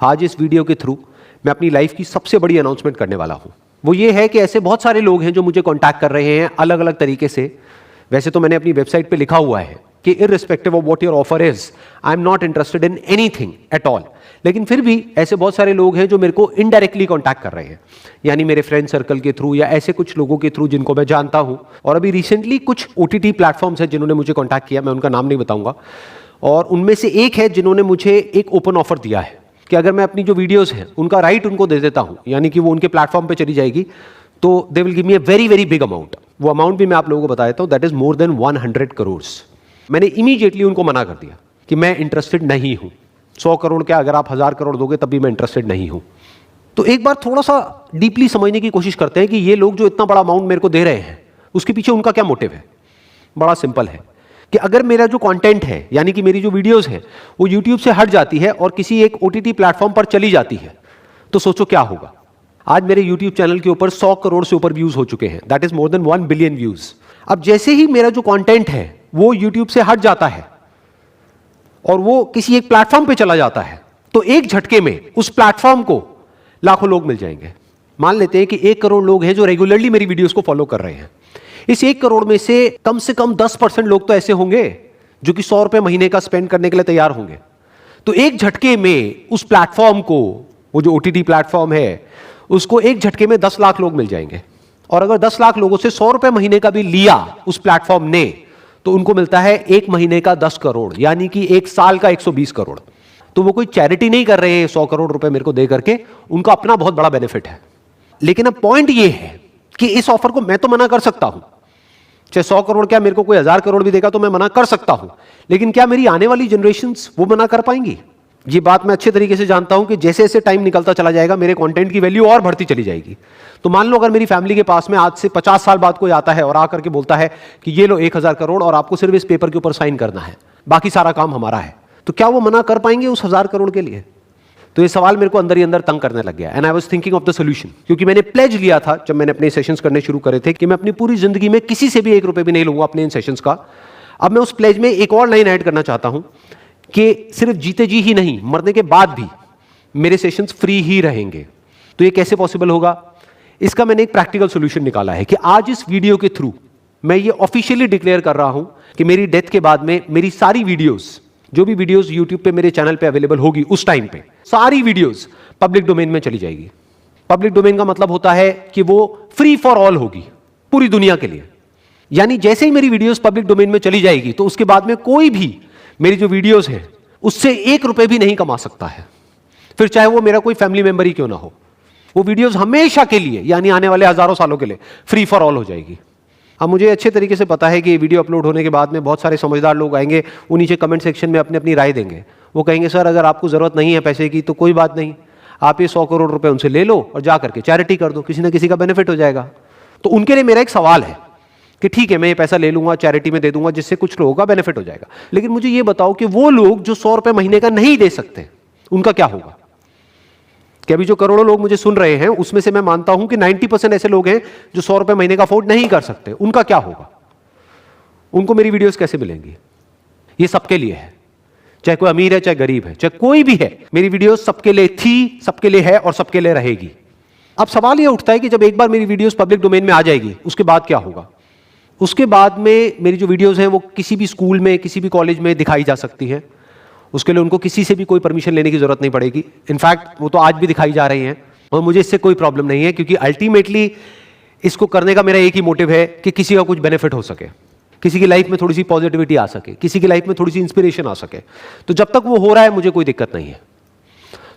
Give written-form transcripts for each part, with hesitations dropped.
आज इस वीडियो के थ्रू मैं अपनी लाइफ की सबसे बड़ी अनाउंसमेंट करने वाला हूं। वो ये है कि ऐसे बहुत सारे लोग हैं जो मुझे कांटेक्ट कर रहे हैं अलग अलग तरीके से। वैसे तो मैंने अपनी वेबसाइट पे लिखा हुआ है कि irrespective of what your offer is, I am not interested in anything at all. लेकिन फिर भी ऐसे बहुत सारे लोग हैं जो मेरे को इनडायरेक्टली कांटेक्ट कर रहे हैं, यानी मेरे फ्रेंड सर्कल के थ्रू या ऐसे कुछ लोगों के थ्रू जिनको मैं जानता हूं। और अभी रिसेंटली कुछ OTT प्लेटफॉर्म्स हैं जिन्होंने मुझे कांटेक्ट किया, मैं उनका नाम नहीं बताऊंगा। और उनमें से एक है जिन्होंने मुझे एक ओपन ऑफर दिया है कि अगर मैं अपनी जो वीडियोस हैं उनका राइट उनको दे देता हूं, यानी कि वो उनके प्लेटफॉर्म पे चली जाएगी, तो they will give me a very very big amount. वो अमाउंट भी मैं आप लोगों को बता देता हूं, that is more than 100 crore. मैंने इमीडिएटली उनको मना कर दिया कि मैं इंटरेस्टेड नहीं हूं। 100 करोड़ क्या, अगर आप 1000 करोड़ दोगे तब भी मैं इंटरेस्टेड नहीं हूं। तो एक बार थोड़ा सा डीपली समझने की कोशिश करते हैं कि ये लोग जो इतना बड़ा अमाउंट मेरे को दे रहे हैं उसके पीछे उनका क्या मोटिव है। बड़ा सिंपल है कि अगर मेरा जो कंटेंट है, यानी कि मेरी जो वीडियोस हैं, वो यूट्यूब से हट जाती है और किसी एक OTT प्लेटफॉर्म पर चली जाती है, तो सोचो क्या होगा। आज मेरे यूट्यूब चैनल के ऊपर 100 करोड़ से ऊपर व्यूज हो चुके हैं, that is more than 1 billion views. अब जैसे ही मेरा जो कंटेंट है वो यूट्यूब से हट जाता है और वो किसी एक प्लेटफॉर्म पे चला जाता है, तो एक झटके में उस प्लेटफॉर्म को लाखों लोग मिल जाएंगे। मान लेते हैं कि 1 करोड़ लोग हैं जो रेगुलरली मेरी वीडियोस को फॉलो कर रहे हैं। इस 1 करोड़ में से कम 10% लोग तो ऐसे होंगे जो कि 100 रुपए महीने का स्पेंड करने के लिए तैयार होंगे। तो एक झटके में उस प्लेटफॉर्म को, वो जो OTT प्लेटफॉर्म है, उसको एक झटके में 10 लाख लोग मिल जाएंगे। और अगर 10 लाख लोगों से 100 रुपए महीने का भी लिया उस प्लेटफॉर्म ने, तो उनको मिलता है एक महीने का 10 करोड़, यानी कि एक साल का 120 करोड़। तो वो कोई चैरिटी नहीं कर रहे हैं 100 करोड़ रुपए मेरे को दे करके, उनका अपना बहुत बड़ा बेनिफिट है। लेकिन अब पॉइंट ये है कि इस ऑफर को मैं तो मना कर सकता हूं, चाहे 100 करोड़ क्या, मेरे को कोई 1000 करोड़ भी देगा तो मैं मना कर सकता हूं। लेकिन क्या मेरी आने वाली जनरेशंस वो मना कर पाएंगी? ये बात मैं अच्छे तरीके से जानता हूं कि जैसे जैसे टाइम निकलता चला जाएगा मेरे कंटेंट की वैल्यू और बढ़ती चली जाएगी। तो मान लो अगर मेरी फैमिली के पास में आज से 50 साल बाद कोई आता है और आकर के बोलता है कि ये लो 1000 करोड़ और आपको सिर्फ इस पेपर के ऊपर साइन करना है, बाकी सारा काम हमारा है, तो क्या वो मना कर पाएंगे उस 1000 करोड़ के लिए? तो ये सवाल मेरे को अंदर ही अंदर तंग करने लग गया। And I was thinking of the solution, क्योंकि मैंने प्लेज लिया था जब मैंने अपने सेशंस करने शुरू करे थे कि मैं अपनी पूरी जिंदगी में किसी से भी 1 रुपए भी नहीं लूंगा अपने इन सेशंस का। अब मैं उस प्लेज में एक और लाइन ऐड करना चाहता हूं कि सिर्फ जीते जी ही नहीं, मरने के बाद भी मेरे सेशंस फ्री ही रहेंगे। तो ये कैसे पॉसिबल होगा? इसका मैंने एक प्रैक्टिकल सोल्यूशन निकाला है कि आज इस वीडियो के थ्रू मैं ये ऑफिशियली डिक्लेयर कर रहा हूं कि मेरी डेथ के बाद में मेरी सारी वीडियोस, जो भी वीडियोस यूट्यूब पे मेरे चैनल पे अवेलेबल होगी उस टाइम पे, सारी वीडियोस पब्लिक डोमेन में चली जाएगी। पब्लिक डोमेन का मतलब होता है कि वो फ्री फॉर ऑल होगी, पूरी दुनिया के लिए। यानी जैसे ही मेरी वीडियोस पब्लिक डोमेन में चली जाएगी तो उसके बाद में कोई भी मेरी जो वीडियोस हैं उससे 1 रुपए भी नहीं कमा सकता है, फिर चाहे वो मेरा कोई फैमिली मेंबर ही क्यों ना हो। वो वीडियोस हमेशा के लिए, यानी आने वाले हजारों सालों के लिए फ्री फॉर ऑल हो जाएगी। अब मुझे अच्छे तरीके से पता है कि वीडियो अपलोड होने के बाद में बहुत सारे समझदार लोग आएंगे, वो नीचे कमेंट सेक्शन में अपनी अपनी राय देंगे। वो कहेंगे सर अगर आपको जरूरत नहीं है पैसे की तो कोई बात नहीं, आप ये 100 करोड़ रुपए उनसे ले लो और जा करके चैरिटी कर दो, किसी ना किसी का बेनिफिट हो जाएगा। तो उनके लिए मेरा एक सवाल है कि ठीक है मैं ये पैसा ले लूंगा, चैरिटी में दे दूंगा, जिससे कुछ लोगों का बेनिफिट हो जाएगा। लेकिन मुझे ये बताओ कि वो लोग जो 100 रुपए महीने का नहीं दे सकते, उनका क्या होगा? कि अभी जो करोड़ों लोग मुझे सुन रहे हैं उसमें से मैं मानता हूं कि 90% ऐसे लोग हैं जो 100 रुपए महीने का अफोर्ड नहीं कर सकते, उनका क्या होगा? उनको मेरी वीडियोस कैसे मिलेंगी? ये सबके लिए है, चाहे कोई अमीर है चाहे गरीब है, चाहे कोई भी है, मेरी वीडियोस सबके लिए थी, सबके लिए है और सबके लिए रहेगी। अब सवाल यह उठता है कि जब एक बार मेरी वीडियोस पब्लिक डोमेन में आ जाएगी उसके बाद क्या होगा? उसके बाद में मेरी जो वीडियोस हैं वो किसी भी स्कूल में, किसी भी कॉलेज में दिखाई जा सकती है। उसके लिए उनको किसी से भी कोई परमिशन लेने की जरूरत नहीं पड़ेगी। इनफैक्ट वो तो आज भी दिखाई जा रही हैं और मुझे इससे कोई प्रॉब्लम नहीं है, क्योंकि अल्टीमेटली इसको करने का मेरा एक ही मोटिव है कि किसी का कुछ बेनिफिट हो सके, किसी की लाइफ में थोड़ी सी पॉजिटिविटी आ सके, किसी की लाइफ में थोड़ी सी इंस्पिरेशन आ सके। तो जब तक वो हो रहा है मुझे कोई दिक्कत नहीं है।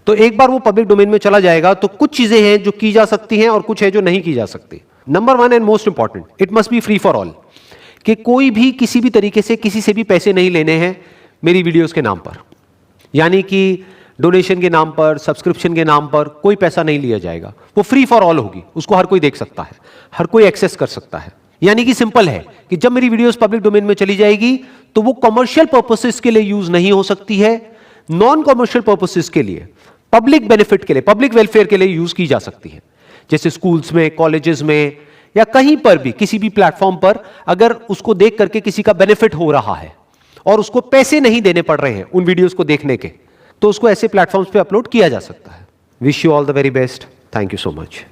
तो एक बार वो पब्लिक डोमेन में चला जाएगा तो कुछ चीजें हैं जो की जा सकती हैं और कुछ है जो नहीं की जा सकती। Number 1 and most important, it must be free for all, कि कोई भी किसी भी तरीके से किसी से भी पैसे नहीं लेने हैं मेरी वीडियोस के नाम पर, यानी कि डोनेशन के नाम पर, सब्सक्रिप्शन के नाम पर कोई पैसा नहीं लिया जाएगा। वो फ्री फॉर ऑल होगी, उसको हर कोई देख सकता है, हर कोई एक्सेस कर सकता है। यानी कि सिंपल है कि जब मेरी वीडियोस पब्लिक डोमेन में चली जाएगी तो वो कमर्शियल पर्पसेस के लिए यूज नहीं हो सकती है, नॉन कमर्शियल पर्पसेस के लिए, पब्लिक बेनिफिट के लिए, पब्लिक वेलफेयर के लिए यूज की जा सकती है। जैसे स्कूल्स में, कॉलेजेस में या कहीं पर भी, किसी भी प्लेटफॉर्म पर अगर उसको देख करके किसी का बेनिफिट हो रहा है और उसको पैसे नहीं देने पड़ रहे हैं उन वीडियोस को देखने के, तो उसको ऐसे प्लेटफॉर्म्स पे अपलोड किया जा सकता है। Wish you all the very best. Thank you so much.